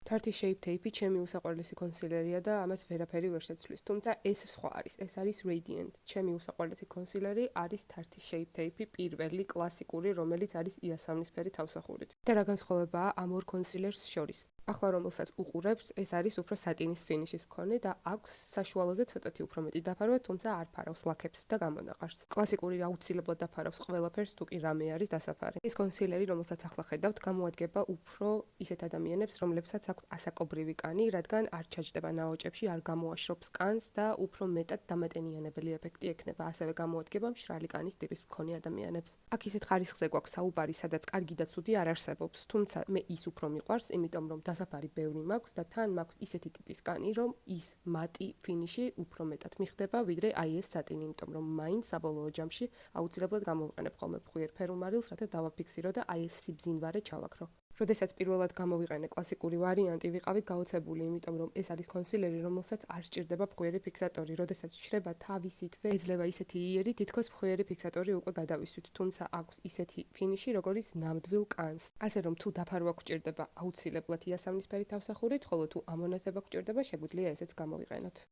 Tarty Shape Tape ჩემი უსაყვარლესი კონსილერია და ამას ვერაფერი ვერ შეცვლის. თუმცა ეს სხვა არის. ეს არის Radiant. ჩემი უსაყვარლესი კონსილერი არის Tarty Shape Tape პირველი კლასიკური, რომელიც არის იასამნისფერი თავსახურით. და რა განსხვავებაა ამ ორ კონსილერს შორის? ახლა რომელსაც უყურებთ, ეს არის უფრო სატინის ფინიშის მქონე და აქვს საშუალოზე ცოტათი უფრო მეტი დაფარვა, თუმცა არ ფარავს ლაქებს და გამონაყარს. კლასიკური აუცილებლად დაფარავს ყველაფერს, თუ კი რამე არის დასაფარი. ეს კონსილერი, რომელსაც ახლა ხედავთ, გამოადგება უფრო ისეთ ადამიანებს, რომლებსაც აქვთ ასაკობრივი კანი, რადგან არ ჩაჯდება ნაოჭებში, არ გამოაშრობს კანს და უფრო მეტად დამატენიანებელი ეფექტი ექნება. ასევე გამოადგება მშრალი კანის ტიპის მქონე ადამიანებს. აქ ისეთ ხარისხზე გვაქვს საუბარი, სადაც კარგი და ცუდი არ არსებობს, თუმცა მე ის უფრო მიყვარს, იმიტომ რომ დასაფარი ბევრი მაქვს და თან მაქვს ისეთი ტიპის კანი, რომ ის მატი ფინიში უფრო მეტად მიხდება, ვიდრე აი ეს სატინი, იმიტომ რომ მაინც საბოლოო ჯამში აუცილებლად გამოვიყენებ ხოლმე ფხვიერ ფერუმარილს, რათა დავაფიქსირო და აი ეს სიბზინვარე ჩავაქრო. როდესაც პირველად გამოვიყენე კლასიკური ვარიანტი, ვიყავი გაოცებული, იმიტომ რომ ეს არის კონსილერი, რომელსაც არ სჭირდება ფხვიერი ფიქსატორი. როდესაც შრება თავისითვე, ეძლევა ისეთი იერი, თითქოს ფხვიერი ფიქსატორი უკვე გადავისვით, თუმცა აქვს ისეთი ფინიში, როგორიც ნამდვილ კანს. ასე რომ თუ დაფარვა გჭირდება, აუცილებლად იასამნისფერი თავსახურით, ხოლო თუ ამონათება გჭირდება, შეგვიძლია ესეც გამოვიყენოთ.